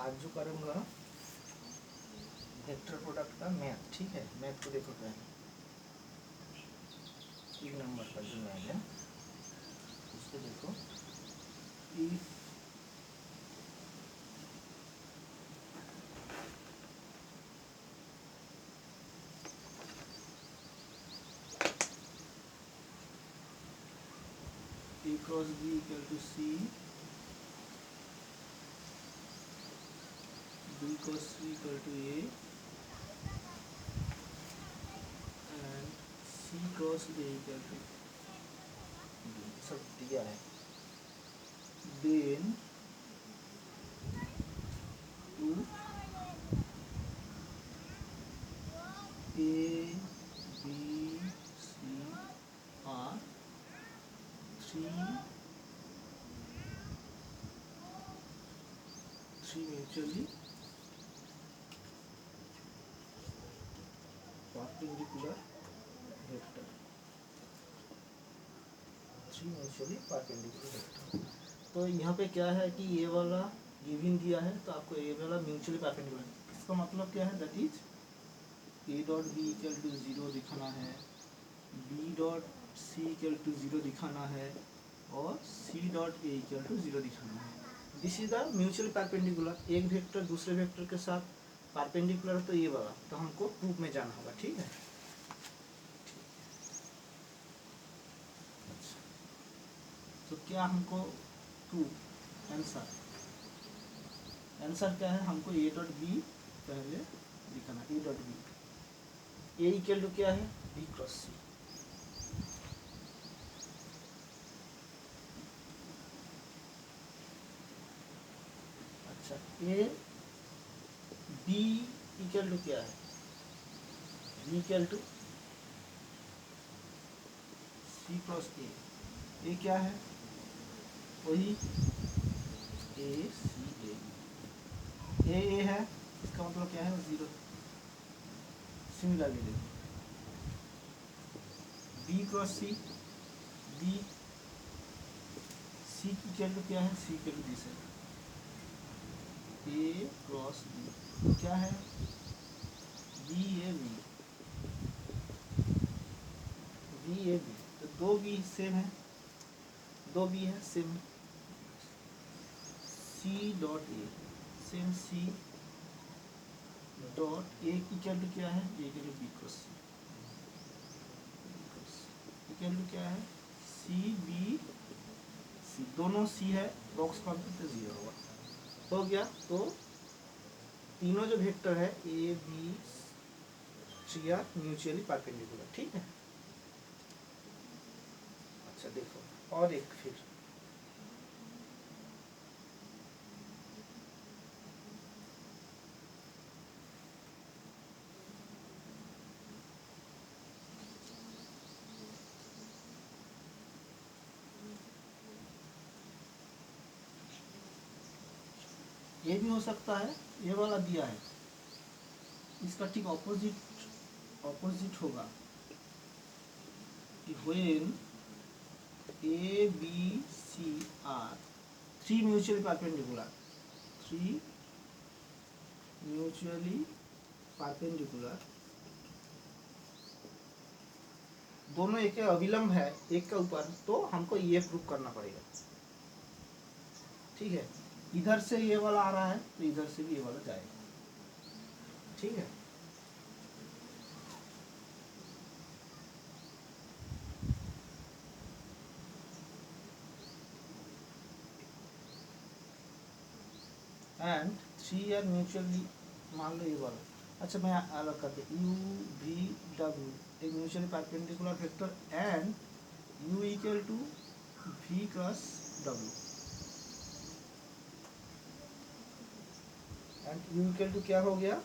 आज जो करूँगा वेक्टर प्रोडक्ट का मैथ, ठीक है। मैथ को देखो पहले, 3 नंबर का जो मैथ है उसको देखो। If A cross B equal to C, B cross C equal to A, and C cross A equal to B, सब दिया है। Then to A, B, C are 3 mutually perpendicular vector, 3 mutually perpendicular vector। तो यहाँ पे क्या है कि ये वाला गिवन दिया है, तो आपको ये वाला म्यूचुअली परपेंडिकुलर, इसका मतलब क्या है, that is A dot b equal to 0 दिखाना है, B dot c equal to 0 दिखाना है, और C dot A equal to 0 दिखाना है। This is the mutually perpendicular. एक वेक्टर दूसरे वेक्टर के साथ परपेंडिकुलर, तो ये वाला, तो हमको प्रूफ में जाना होगा, ठीक है। तो क्या हमको प्रूफ, आंसर क्या है, हमको A डॉट बी पहले दिखाना, A dot b, a equal to क्या है, B क्रॉस सी। अच्छा, ए बी इक्वल टू क्या है, B equal to C cross a, ये क्या है, वही ए सी ए है, इसका मतलब क्या है, 0। सिमिलरली देखो बी क्रॉस सी, बी सी की इक्वल टू क्या है, सी इक्वल टू दिस है, ए क्रॉस बी क्या है, B A B, B A B, तो दो बी सेम है, दो बी है same. C dot A same, C dot A equal to क्या है, A equal to B cross C, equal to क्या है, सी बी सी, दोनों सी है, बॉक्स कॉल करते 0 होगा, हो गया। तो तीनों जो वेक्टर है a B c are mutually perpendicular, ठीक है। अच्छा देखो और एक, फिर ये भी हो सकता है, ये वाला दिया है, इसका ठीक ऑपोजिट होगा कि when a B c are 3 mutually perpendicular, 3 mutually perpendicular, दोनों एक अविलंब है एक का ऊपर, तो हमको ये प्रूफ करना पड़ेगा, ठीक है। इधर से ये वाला आ रहा है, तो इधर से भी ये वाला जाएगा, ठीक है। एंड 3 आर म्यूचुअली, मान लो ये वाला, अच्छा मैं अलग करके यू वी डब्ल्यू एक mutually perpendicular vector, and U equal to V cross W, and U equal to क्या हो गया,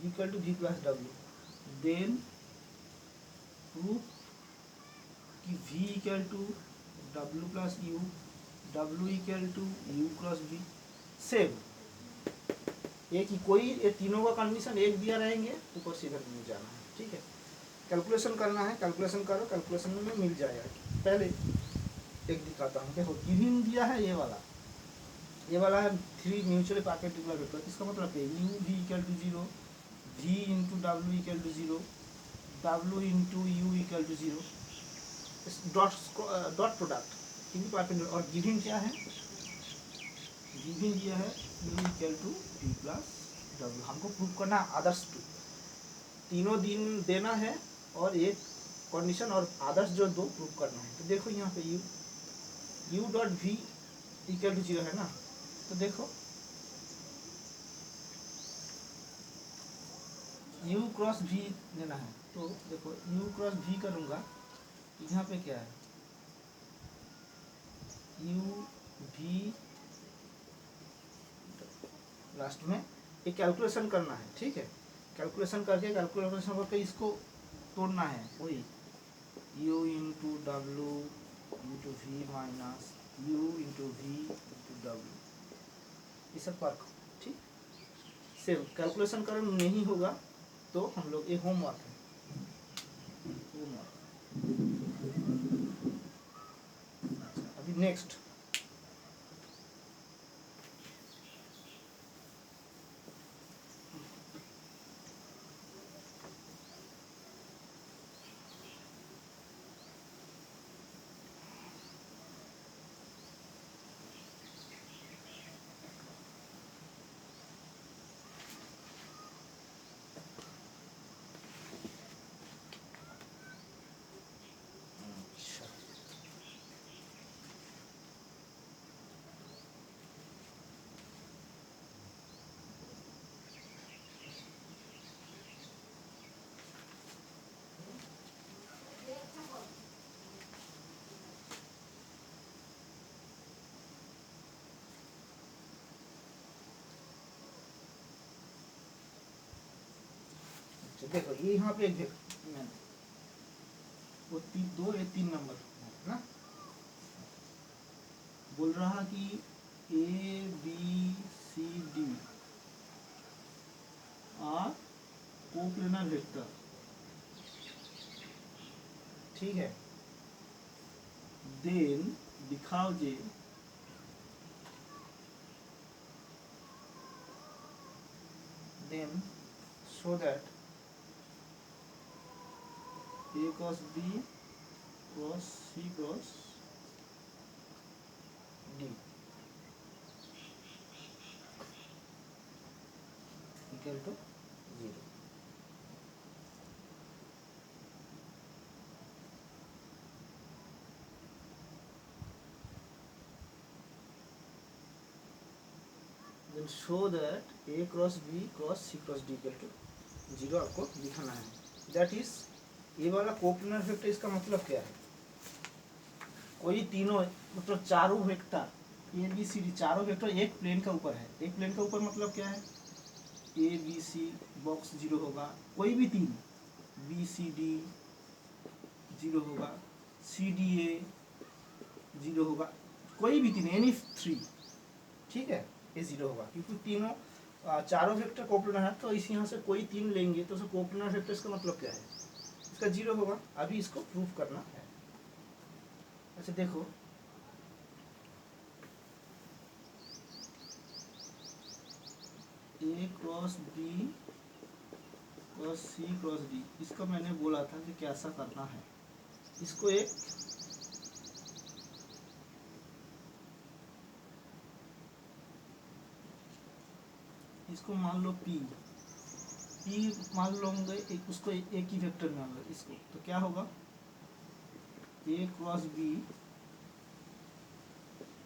equal to V plus W. Then proof कि V equal to W plus U, W equal to U cross B, same एक ही, कोई ये तीनों का कंडीशन एक दिया रहेंगे, ऊपर सीधा मिल जाना है, ठीक है। कैलकुलेशन करना है, कैलकुलेशन करो, कैलकुलेशन में मिल जाएगा। पहले एक दिखाता हूँ। देखो गिवन दिया है ये वाला है 3 म्यूचुअली परपेंडिकुलर वेक्टर। इसका मतलब है u v equal to 0, v into डब्ल्यू इक्वल टू 0, डब्ल्यू into u equal to 0, dot product क्योंकि परपेंडिकुलर। और गिवन क्या है, गिवन दिया है u equal to t plus डब्ल्यू। हमको प्रूव करना आदर्श टू, तीनों दिन देना है और एक कंडीशन और आदर्श जो दो प्रूव करना है। तो देखो यहाँ पे u dot v equal to 0 है ना, तो देखो u क्रॉस v लेना है। तो देखो u क्रॉस v करूँगा, यहाँ पे क्या है u v, लास्ट में एक कैलकुलेशन करना है, ठीक है। कैलकुलेशन करके इसको तोड़ना है, वही u इंटू डब्ल्यू into v minus u into v into डब्ल्यू, ये सब वर्क, ठीक। सेम कैलकुलेशन कर नहीं होगा तो हम लोग, ये होमवर्क है, होमवर्क। अच्छा अभी नेक्स्ट, देखो ये यहाँ पे एक वो दो या 3 नंबर है ना, बोल रहा कि A B C D are coplanar vector, ठीक है। देन दिखाओ जे then show that A cross B cross C cross D equal to 0। Then show that A cross B cross C cross D equal to 0 आपको दिखाना है। That is ये वाला coplanar vector, इसका मतलब क्या है, कोई तीनों मतलब चारों vector A B C D, चारों वेक्टर एक प्लेन के ऊपर है। एक प्लेन के ऊपर मतलब क्या है, ए बी सी बॉक्स 0 होगा, कोई भी तीन बी सी डी 0 होगा, सी डी ए 0 होगा, कोई भी तीन एनी 3, ठीक है, ये 0 होगा क्योंकि तीनों चारों वेक्टर कोप्लेनर है। तो इस यहाँ से कोई तीन लेंगे तो उसका कोप्लेनर वेक्टर, इसका मतलब क्या है, इसका 0 होगा। अभी इसको प्रूफ करना है। अच्छा देखो ए क्रॉस बी क्रॉस सी क्रॉस डी, इसका मैंने बोला था कि कैसा करना है। इसको एक इसको मान लो P मान लोगे, एक उसको एक ही वेक्टर मान लो इसको, तो क्या होगा A cross B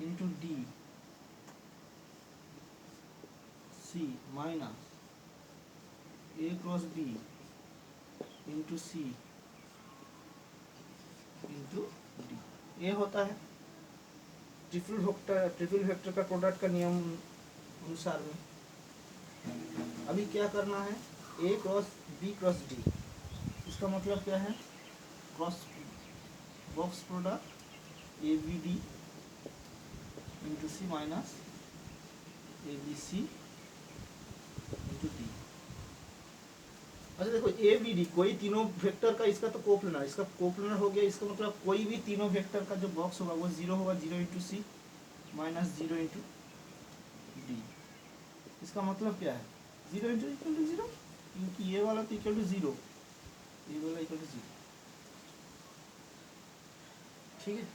into D C minus A cross B into C into D, ये होता है ट्रिपल वेक्टर का प्रोडक्ट का नियम अनुसार में। अभी क्या करना है, A cross B cross D, इसका मतलब क्या है, cross box product A B D into C minus A B C into D. अच्छा देखो ए बी डी कोई तीनों वेक्टर का इसका तो कोप्लेनर, इसका कोप्लेनर हो गया, इसका मतलब कोई भी तीनों वेक्टर का जो बॉक्स होगा वो जीरो होगा, zero into C minus zero into D. इसका मतलब क्या है, zero into equal to zero, क्योंकि ये वाला तो इक्वल टू जीरो, ये वाला इक्वल टू जीरो। ठीक है,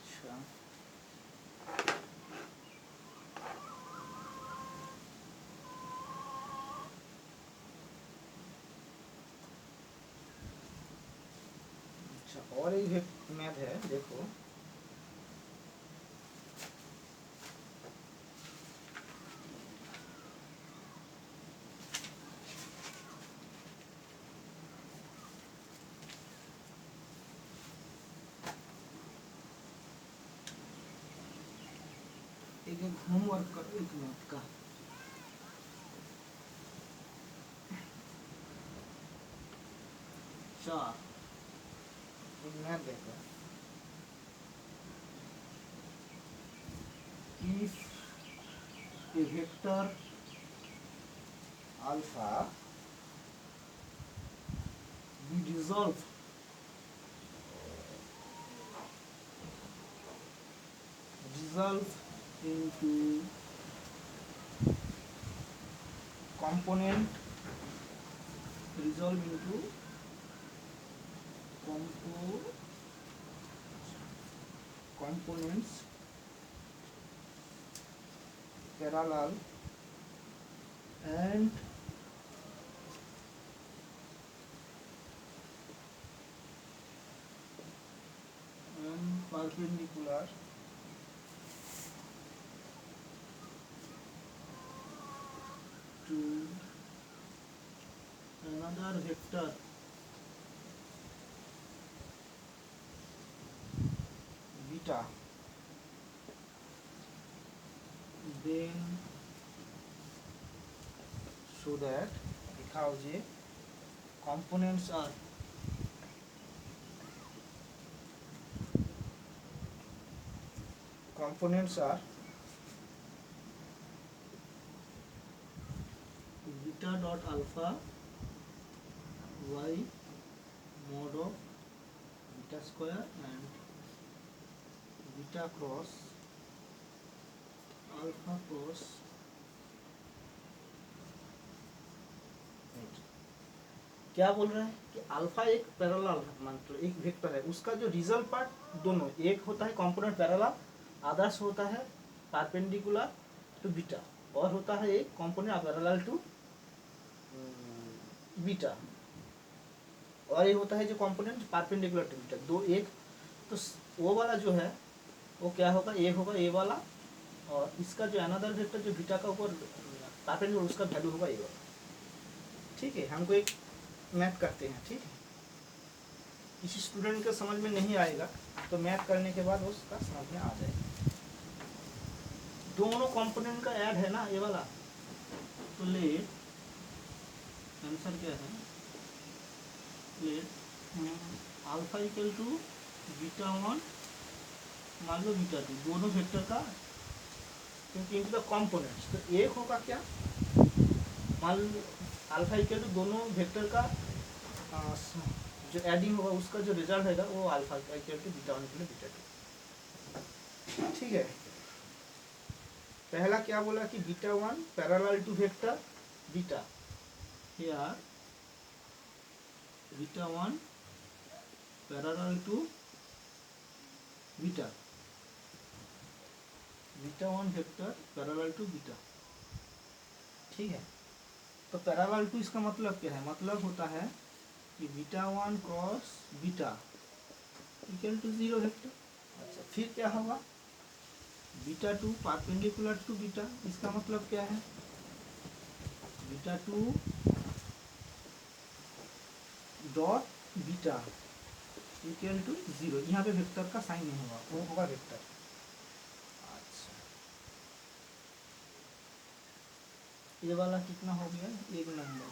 अच्छा अच्छा और एक मैथ है देखो, एक होमवर्क करो एक मैथ का। चार एक मैथ देखो, if a vector alpha be resolved into component, resolve into components parallel and perpendicular to another vector beta, then so that लिखा हो जे components are beta dot alpha y mod of beta square and beta cross alpha cross क्या बोल रहे हैं कि alpha एक parallel मतलब एक वेक्टर है, उसका जो रिजल्ट पार्ट दोनों एक होता है कंपोनेंट पैरेलल, आदर्श होता है परपेंडिकुलर टू बीटा, और होता है एक कंपोनेंट पैरेलल टू बीटा, और ये होता है जो कंपोनेंट परपेंडिकुलर टू बीटा, दो एक। तो वो वाला जो है वो क्या होगा, ए होगा ए वाला, और इसका जो अनदर वेक्टर जो बीटा का ऊपर परपेंडिकुलर उसका वैल्यू होगा ए वाला। ठीक है, हमको एक मैथ करते हैं। ठीक है, किसी स्टूडेंट के समझ में नहीं आएगा तो मैथ करने के बाद उसका समझ में आ जाएगा। दोनों कंपोनेंट का ऐड है ना ये वाला, तो लेट आंसर क्या है, let alpha equal to beta one मान लो बीटा टू, दोनों वेक्टर का, क्योंकि इनका कंपोनेंट्स तो एक होगा क्या, मान लो अल्फा इक्वल टू दोनों वेक्टर का जो एडिंग होगा उसका जो रिजल्ट रहेगा वो alpha equal to beta one equal beta two. ठीक है, पहला क्या बोला कि beta one parallel to vector beta, here beta one parallel to beta, beta one vector parallel to beta. ठीक है, तो पैरेलल टू इसका मतलब क्या है, मतलब होता है कि beta one cross beta equal to zero vector. अच्छा, फिर क्या होगा, beta two perpendicular to beta, इसका मतलब क्या है, beta two dot beta equal to 0, यहाँ पे वेक्टर का साइन नहीं होगा, वो होगा वेक्टर। अच्छा, ये वाला कितना हो गया, 1 नंबर,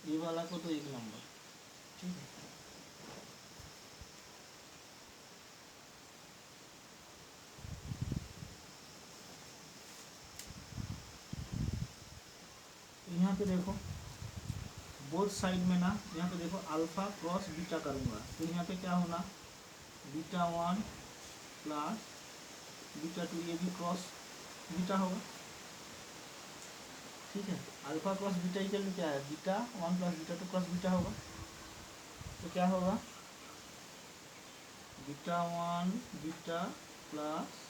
ये वाला को तो 1 नंबर, ठीक है। यहाँ पे देखो बोथ साइड में ना, यहाँ पे देखो अल्फा क्रॉस बीटा करूँगा, तो यहाँ पे क्या होना, बीटा 1 प्लस बीटा 2, ये भी क्रॉस बीटा होगा, ठीक है। अल्फा क्रॉस बीटा इक्वल क्या है, beta 1 plus beta 2 cross beta होगा, तो क्या होगा, beta 1 beta plus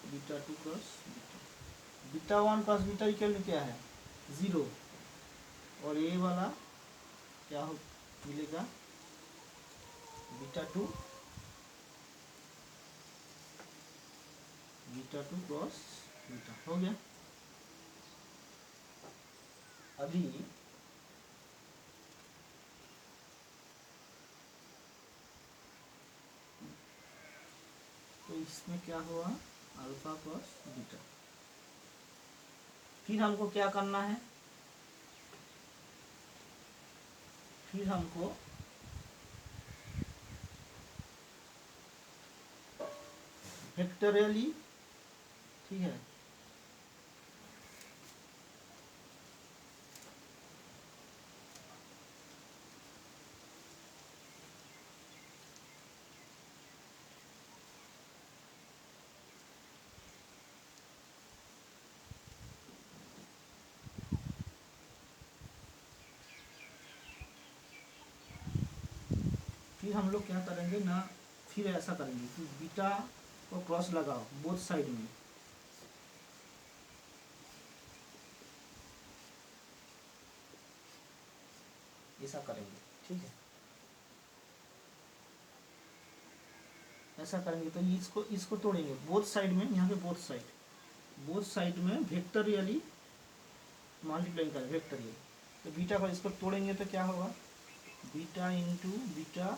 beta 2 cross beta, beta 1 plus beta equal क्या है, 0, और ये वाला क्या हो मिलेगा, बीटा 2 क्रॉस बीटा, हो गया। अभी तो इसमें क्या हुआ, अल्फा क्रॉस बीटा। फिर हमको क्या करना है, फिर हमको वेक्टोरियली, ठीक है, फिर हम लोग क्या करेंगे ना, फिर ऐसा करेंगे कि बीटा को क्रॉस लगाओ बोथ साइड में, ऐसा करेंगे, ठीक है, ऐसा करेंगे तो इसको इसको तोड़ेंगे बोथ साइड में, यहाँ पे बोथ साइड में वेक्टोरियली मल्टीप्लाई करें वेक्टोरियल, तो बीटा को इसको तोड़ेंगे तो क्या होगा, beta into beta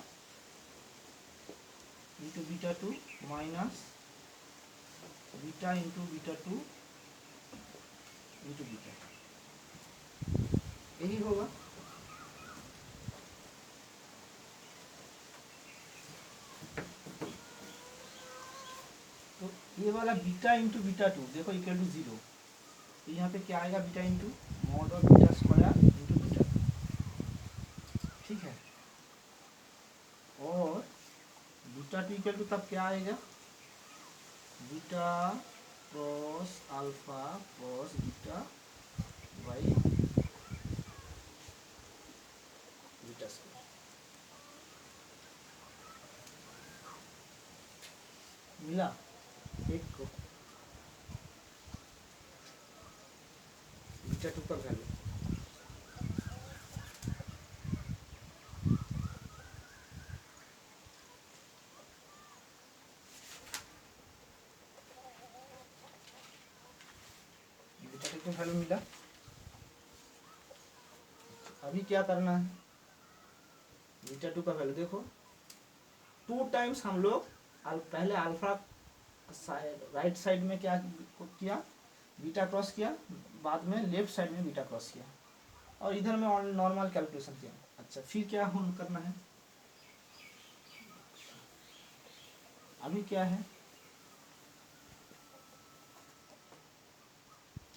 2 minus beta into beta 2 into beta, यही होगा। तो ये वाला बीटा इंटू बीटा 2 देखो इक्वल टू 0, तो यहाँ पे क्या आएगा, beta into mod of beta square into beta, ठीक है, और बीटा 2 इक्वल टू तब क्या आएगा, beta cross alpha cross beta by beta square, मिला एक को, बीटा 2 का वैल्यू, वैल्यू मिला। अभी क्या करना है, बीटा 2 का वैल्यू देखो 2 टाइम्स हम लोग पहले अल्फा राइट साइड में क्या किया, बीटा क्रॉस किया, बाद में लेफ्ट साइड में बीटा क्रॉस किया, और इधर में नॉर्मल कैलकुलेशन किया। अच्छा, फिर क्या हम करना है, अभी क्या है,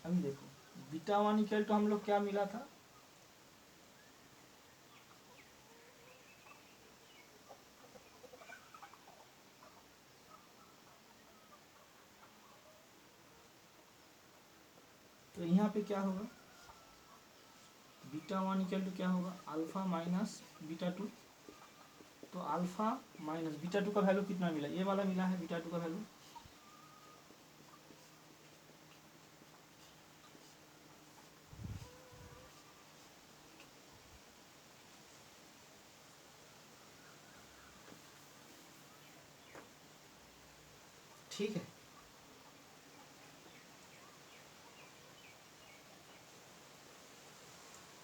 अभी देखो बीटा 1 इक्वल टू हम लोग क्या मिला था, तो यहाँ पे क्या होगा, बीटा 1 इक्वल टू क्या होगा, अल्फा माइनस बीटा 2, तो अल्फा माइनस बीटा 2 का वैल्यू कितना मिला, ये वाला मिला है बीटा 2 का वैल्यू, ठीक है।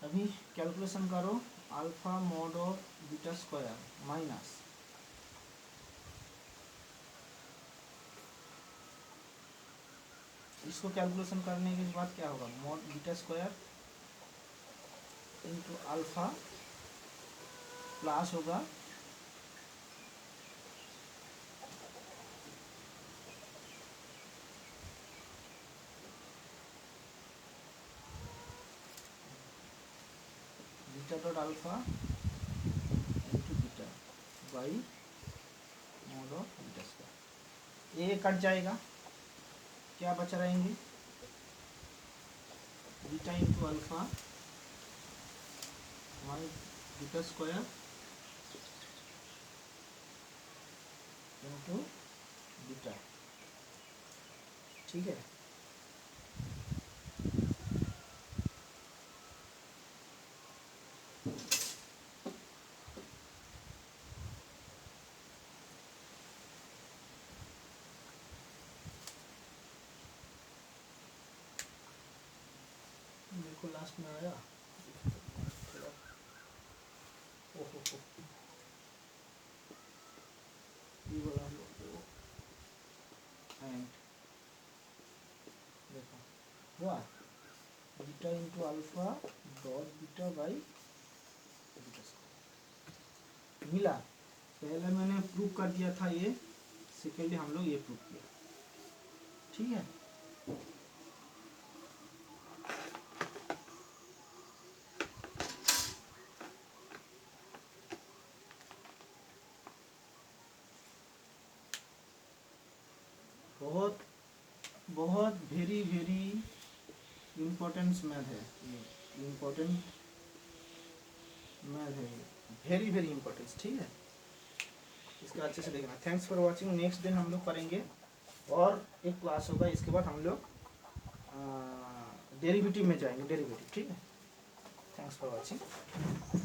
अभी कैलकुलेशन करो, alpha mod of beta square minus इसको कैलकुलेशन करने के बाद क्या होगा, mod beta square into alpha plus होगा beta dot alpha into beta by mod of beta square. ये कट जाएगा, क्या बचा रहेंगे, beta into alpha by beta square into beta. ठीक है, देखो लास्ट में आया थोड़ा, ओहो ये वाला हम लोग एंड देखो हुआ beta into alpha dot beta by beta square मिला। पहले मैंने प्रूव कर दिया था ये, सेकेंडली हम लोग ये प्रूव किया। ठीक है, बहुत बहुत वेरी वेरी इम्पोर्टेंट मैथ है ये, इम्पोर्टेंट मैथ है ये, वेरी वेरी इम्पोर्टेंट। ठीक है, इसका अच्छे से देखना। Thanks for watching. नेक्स्ट दिन हम लोग करेंगे और एक क्लास होगा, इसके बाद हम लोग डेरिवेटिव में जाएंगे, डेरिवेटिव। ठीक है, थैंक्स फॉर वाचिंग।